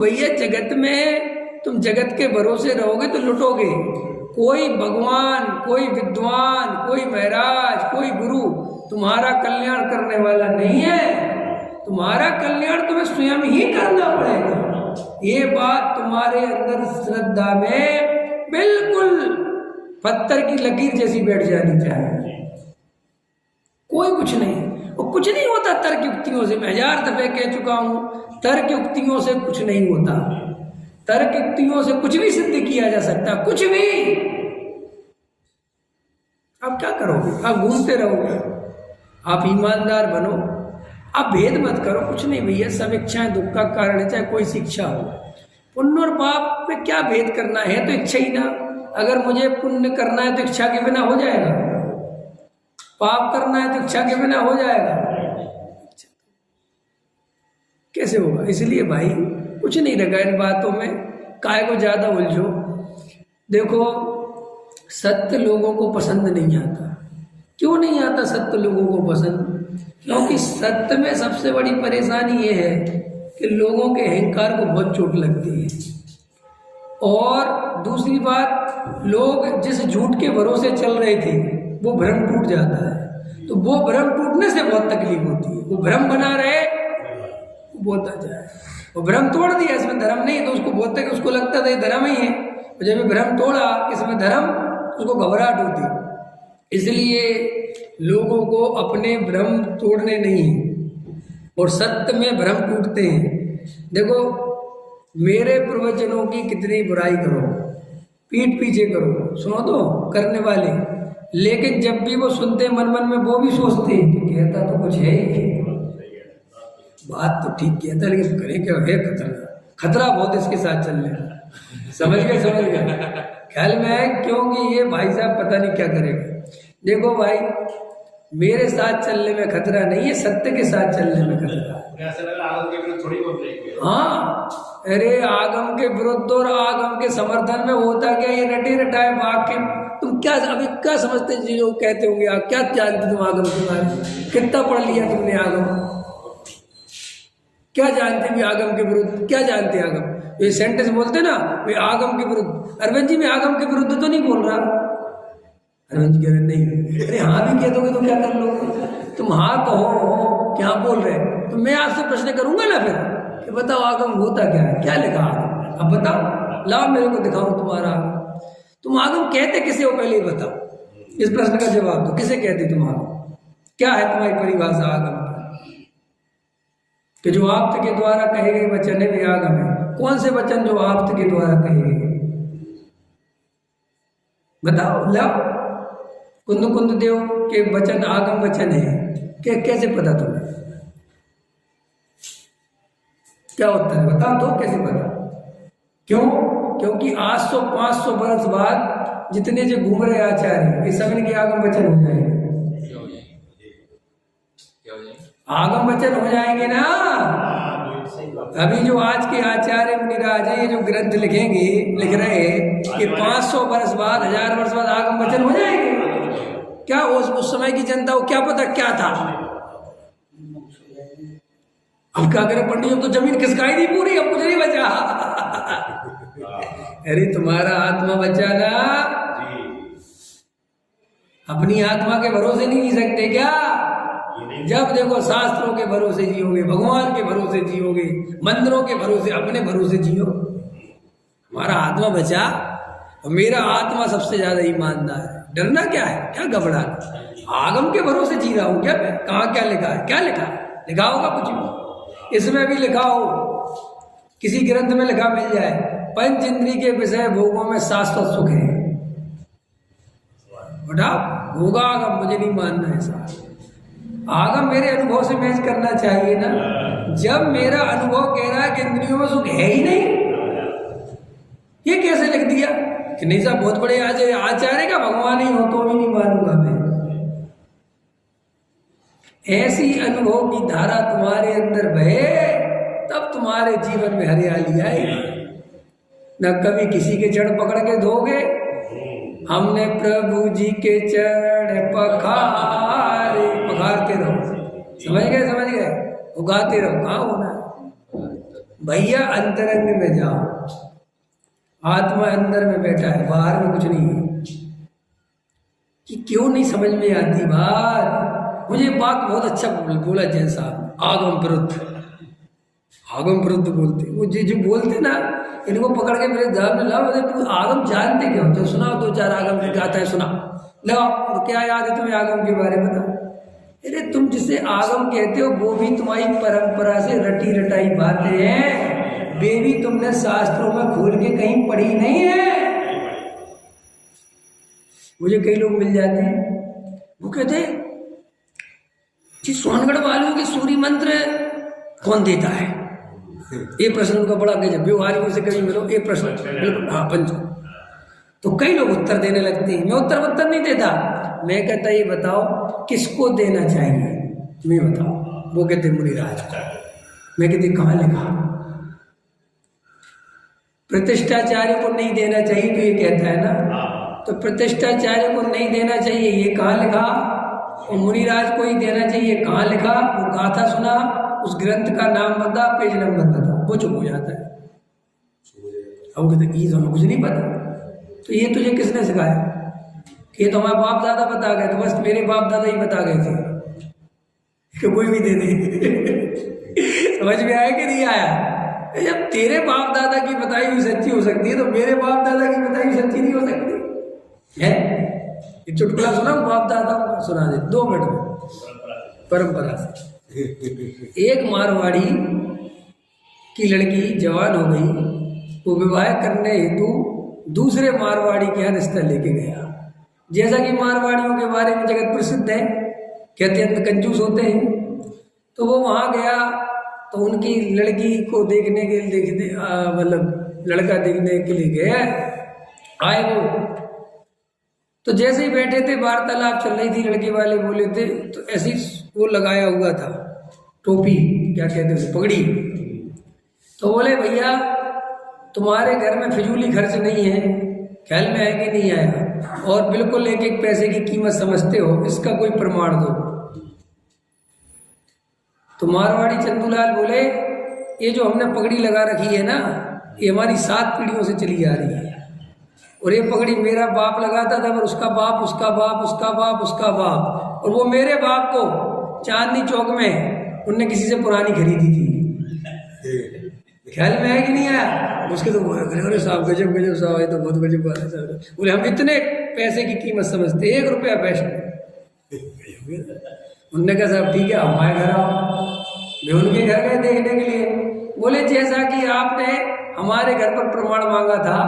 भैया जगत में तुम जगत के भरोसे रहोगे तो लुटोगे। कोई भगवान, कोई विद्वान, कोई महाराज, कोई गुरु तुम्हारा कल्याण करने वाला नहीं है। तुम्हारा कल्याण तुम्हें स्वयं ही करना पड़ेगा। ये बात तुम्हारे अंदर श्रद्धा में बिल्कुल पत्थर की लकीर जैसी बैठ जानी चाहिए। कोई कुछ नहीं, और कुछ नहीं होता तर्क युक्तियों से। मैं 1000 दफे कह चुका हूं, तर्क युक्तियों से कुछ नहीं होता। तर्क युक्तियों से कुछ भी सिद्ध किया जा सकता, कुछ भी। आप क्या करोगे? आप घूमते रहोगे। आप ईमानदार बनो, आप भेद मत करो। कुछ नहीं भैया, सब इच्छाएं दुख का कारण है, चाहे कोई शिक्षा हो। पुण्य और पाप में क्या भेद करना है? तो इच्छा ही ना। अगर मुझे पुण्य करना है तो इच्छा के बिना हो जाएगा, पाप करना है तो इच्छा के बिना हो जाएगा, कैसे होगा? इसलिए भाई कुछ नहीं लगा इन बातों में, काय को ज्यादा उलझो। देखो, सत्य लोगों को पसंद नहीं आता। क्यों नहीं आता सत्य लोगों को पसंद? क्योंकि सत्य में सबसे बड़ी परेशानी ये है कि लोगों के अहंकार को बहुत चोट लगती है। और दूसरी बात, लोग जिस झूठ के भरोसे चल रहे थे वो भ्रम टूट जाता है, तो वो भ्रम टूटने से बहुत तकलीफ होती है। वो भ्रम बना रहे, वो बोलता जाए। वो भ्रम तोड़ दिया, इसमें धर्म नहीं, तो उसको बोलते कि उसको लगता था ये धर्म ही है। और जब भ्रम तोड़ा इसमें धर्म, उसको घबराहट होती। इसलिए लोगों को अपने भ्रम तोड़ने नहीं है, और सत्य में भ्रम टूटते हैं। देखो, मेरे प्रवचनों की कितनी बुराई करो, पीठ पीछे करो, सुनो तो करने वाले, लेकिन जब भी वो सुनते मन मन में वो भी सोचते हैं कि कहता तो कुछ है ही, बात तो ठीक कहता, लेकिन करे क्या है? खतरा बहुत इसके साथ चलने का। समझ गए? ख्याल में है, क्योंकि ये भाई साहब पता नहीं क्या करेगा। देखो भाई, मेरे साथ चलने में खतरा नहीं है, सत्य के साथ चलने में खतरा है। हाँ, अरे आगम के विरुद्ध और आगम के समर्थन में होता क्या? ये रटे रटाए वाक्य। तुम क्या अभी क्या समझते जो कहते होंगे? आप क्या जानते तुम आगम के बारे में? कितना पढ़ लिया तुमने आगम? क्या जानते भी आगम के विरुद्ध? क्या जानते आगम? ये सेंटेंस बोलते ना, वे आगम के विरुद्ध। अरविंद जी, मैं आगम के विरुद्ध तो नहीं बोल रहा। अरविंद जी कह रहे नहीं। अरे हाँ भी कह दोगे तो क्या कर लोगे? तुम हाँ कहो, क्या बोल रहे? तो मैं आपसे प्रश्न करूंगा ना फिर कि बताओ आगम होता क्या है? क्या लिखा आगम? अब बताओ, लाओ मेरे को दिखाओ तुम्हारा। तुम आगम कहते किसे हो? पहले ही बताओ। इस प्रश्न का जवाब दो, किसे कहते तुम आगम? क्या है तुम्हारी परिभाषा आगम कि जो आप्त के द्वारा कहे गए वचन है वे आगम है? कौन से वचन जो आप्त के द्वारा कहे गए? बताओ, लाओ। कुंद कुंद देव के वचन आगम वचन है, कैसे पता तुम्हें? क्या उत्तर है? बताओ तो, कैसे पता? क्यों? क्योंकि 800-500 वर्ष बाद जितने जो घूम रहे आचार्य, ये सब इनके आगम वचन हो जाएंगे। आगम वचन हो जाएंगे ना। अभी जो आज के आचार्य मुनिराज है, ये जो ग्रंथ लिखेंगे, लिख रहे हैं कि 500 वर्ष बाद, 1000 वर्ष बाद आगम वचन हो जाएंगे। क्या उस समय की जनता को क्या पता क्या था? अब क्या करें पंडित, तो जमीन खिसकाई नहीं पूरी, अब कुछ नहीं बचा। अरे तुम्हारा आत्मा बचा ना, अपनी आत्मा के भरोसे नहीं जी सकते क्या? जब देखो शास्त्रों के भरोसे जियोगे, भगवान के भरोसे जियोगे, मंदिरों के भरोसे, अपने भरोसे जियो। हमारा आत्मा बचा, और मेरा आत्मा सबसे ज्यादा ईमानदार है। डरना क्या है? क्या घबराना? आगम के भरोसे जी रहा हूं क्या मैं? कहाँ क्या लिखा है? क्या लिखा? लिखा होगा कुछ भी, इसमें भी लिखा हो, किसी ग्रंथ में लिखा मिल जाए, पंच इंद्रिय के विषय भोगों में शाश्वत सुख है। बताओ, होगा आगम? मुझे नहीं मानना है साहब। आगम मेरे अनुभव से मैच करना चाहिए ना। जब मेरा अनुभव कह रहा है कि इंद्रियों में सुख है ही नहीं, ये कैसे लिख दिया कि नहीं साहब बहुत बड़े आचार्य का भगवान ही हो तो भी नहीं मानूंगा मैं? ऐसी अनुभव की धारा तुम्हारे अंदर बहे, तब तुम्हारे जीवन में हरियाली आएगी। न कभी किसी के जड़ पकड़ के धोगे। हमने प्रभु जी के चरण पखारे, पखारते रहो। समझ गए? उगाते रहो। कहाँ होना है? भैया अंतरंग में जाओ, आत्मा अंदर में बैठा है, बाहर में कुछ नहीं है। कि क्यों नहीं समझ में आती बात। मुझे बात बहुत अच्छा बोला जैन साहब, आगम विरुद्ध, आगम विरुद्ध बोलते वो जो बोलते ना, इनको पकड़ के मेरे ध्यान में लाओ, आगम जानते क्यों? तो सुनाओ, दो चार आगम की गाथा है सुना लाओ। और क्या याद है तुम्हें आगम के बारे में? बताओ। अरे तुम जिसे आगम कहते हो वो भी तुम्हारी परंपरा से रटी रटाई बातें हैं, वे भी तुमने शास्त्रों में खोल के कहीं पढ़ी नहीं है। मुझे कई लोग मिल जाते हैं, वो कहते हैं जी सोनगढ़ वालों के सूर्य मंत्र कौन देता है? ये प्रश्न उनका बड़ा गजब, व्यवहारियों से कभी मिलो ये प्रश्न बिल्कुल हाँ पंच। तो कई लोग उत्तर देने लगते हैं, मैं उत्तर नहीं देता। मैं कहता ये बताओ किसको देना चाहिए, तुम्हें बताओ। वो कहते मुनिराज को। मैं कहती कहाँ लिखा? प्रतिष्ठाचार्य को नहीं देना चाहिए तो ये कहता है ना, तो प्रतिष्ठाचार्य को नहीं देना चाहिए ये कहाँ लिखा? और मुनिराज को ही देना चाहिए कहाँ लिखा? वो गाथा सुना, उस ग्रंथ का नाम बता, पेज नंबर बता, वो चुप हो जाता है। अब कहते ये तो कुछ नहीं पता। तो ये तुझे किसने सिखाया? कि ये तो हमारे बाप दादा बता गए, तो बस मेरे बाप दादा ही बता गए थे कि कोई भी दे दे। समझ में आया कि नहीं आया? जब तेरे बाप दादा की बताई हुई सच्ची हो सकती है तो मेरे बाप दादा की बताई हुई सच्ची नहीं हो सकती है? एक चुटकुला सुना, बाप दादा सुना दे 2 मिनट में, परंपरा से। एक मारवाड़ी की लड़की जवान हो गई, वो विवाह करने हेतु दूसरे मारवाड़ी के यहाँ रिश्ता लेके गया। जैसा कि मारवाड़ियों के बारे में जगत प्रसिद्ध है, कहते हैं कंजूस होते हैं, तो वो वहाँ गया तो उनकी लड़की को देखने के लिए मतलब लड़का देखने के लिए गया, आए वो। तो जैसे ही बैठे थे, वार्तालाप चल रही थी, लड़के वाले बोले थे, तो ऐसी वो लगाया हुआ था टोपी, क्या कहते हैं, पगड़ी। तो बोले भैया तुम्हारे घर में फिजूली खर्च नहीं है, ख्याल में आया कि नहीं आया, और बिल्कुल एक एक पैसे की कीमत समझते हो, इसका कोई प्रमाण दो। तो मारवाड़ी चंदूलाल बोले ये जो हमने पगड़ी लगा रखी है ना, ये हमारी 7 पीढ़ियों से चली आ रही है, और ये पगड़ी मेरा बाप लगाता था, और उसका बाप, उसका बाप, उसका बाप, उसका बाप, और वो मेरे बाप को चांदनी चौक में उनने किसी से पुरानी खरीदी थी। ख्याल में है कि नहीं आया? उसके तो बोले साहब गजब गजब साहब, ये तो बहुत गजब बात है साहब। बोले हम इतने पैसे की कीमत समझते, 1 रुपया बेस्ट। उनने कहा साहब ठीक है हमारे घर आओ। मैं उनके घर गए देखने के लिए। बोले जैसा कि आपने हमारे घर पर प्रमाण मांगा था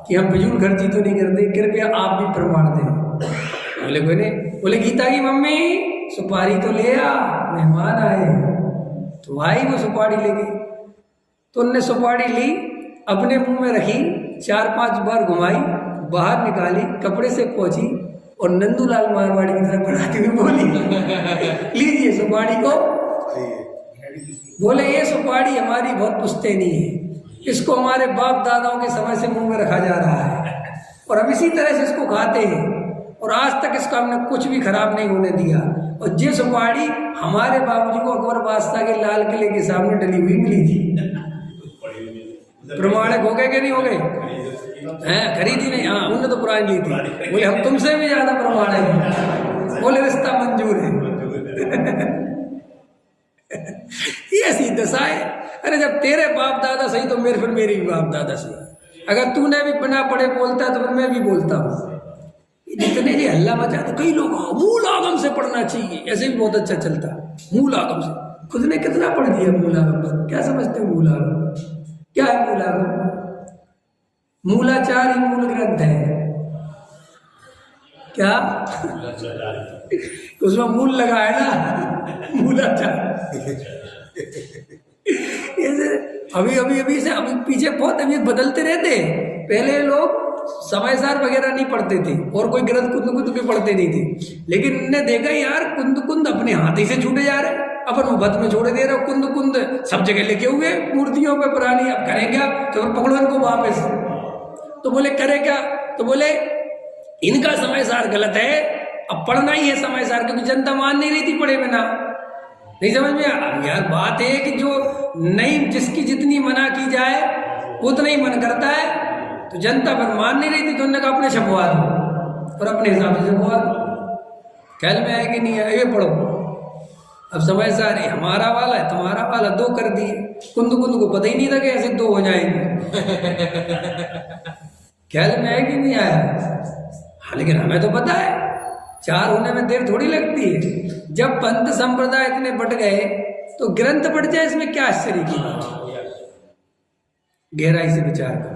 कि हम फिजूल खर्ची तो नहीं करते, कृपया आप भी प्रमाण दें। बोले कोई नहीं। बोले गीता की मम्मी सुपारी तो ले आ, मेहमान आए। तो भाई वो सुपारी लेके, तो उनने सुपारी ली, अपने मुंह में रखी, 4-5 बार घुमाई, बाहर निकाली, कपड़े से पहुंची, और नंदूलाल मारवाड़ी की तरफ बढ़ाते हुए बोली लीजिए सुपारी को। बोले ये सुपारी हमारी बहुत पुश्तैनी है, इसको हमारे बाप दादाओं के समय से मुंह में रखा जा रहा है, और हम इसी तरह से इसको खाते हैं, और आज तक इसका हमने कुछ भी खराब नहीं होने दिया। और ये सुपारी हमारे बाबूजी को अकबर बादशाह के लाल किले के सामने डली हुई मिली थी। प्रमाणिक हो गए कि नहीं हो गए? हैं खरीदी नहीं? हाँ उन्होंने तो पुरानी ली थी। बोले हम तुमसे भी ज्यादा प्रमाणिक हैं। बोले रिश्ता मंजूर है। ये ऐसी दशा है। अरे जब तेरे बाप दादा सही तो फिर मेरे भी बाप दादा सही। अगर तूने भी बिना पढ़े बोलता है तो फिर मैं भी बोलता हूँ। जितने जी हल्ला मचा, तो कई लोग मूल आगम से पढ़ना चाहिए, ऐसे भी बहुत अच्छा चलता। मूल आगम से खुद ने कितना पढ़ दिया मूल आगम पर? क्या समझते हो मूल आगम क्या है? मूल आगम मूलाचार ही मूल ग्रंथ है। क्या उसमें मूल लगा है ना, मूलाचार। अभी से अभी पीछे बहुत अभी बदलते रहते। पहले लोग समयसार वगैरह नहीं पढ़ते थे, और कोई ग्रंथ कुंद कुंद भी पढ़ते नहीं थे, लेकिन इनने देखा यार कुंद कुंद अपने हाथ ही से छूटे जा रहे, अपन मुफ्त में छोड़े दे रहे हो। कुंद कुंद सब जगह लेके हुए मूर्तियों पे पुरानी, अब करें क्या? तो पकड़ो इनको वापस। तो बोले करें क्या? तो बोले इनका समयसार गलत है, अब पढ़ना ही है समयसार, क्योंकि जनता मान नहीं रही थी पढ़े बिना। नहीं समझ में यार बात है कि जो नहीं, जिसकी जितनी मना की जाए उतना ही मन करता है। तो जनता पर मान नहीं रही थी तो उन्होंने कहा अपने छपवा दो और अपने हिसाब से छपवा दो। ख्याल में है कि नहीं है? ये पढ़ो। अब समझ आ रही, हमारा वाला है तुम्हारा वाला, दो कर दिए। कुंद कुंद को पता ही नहीं था कि ऐसे दो हो जाएंगे। ख्याल में है कि नहीं आया? हाँ, लेकिन हमें तो पता है चार होने में देर थोड़ी लगती है। जब पंथ संप्रदाय इतने बट गए तो ग्रंथ बढ़ जाए, इसमें क्या आश्चर्य की बात? गहराई से विचार कर।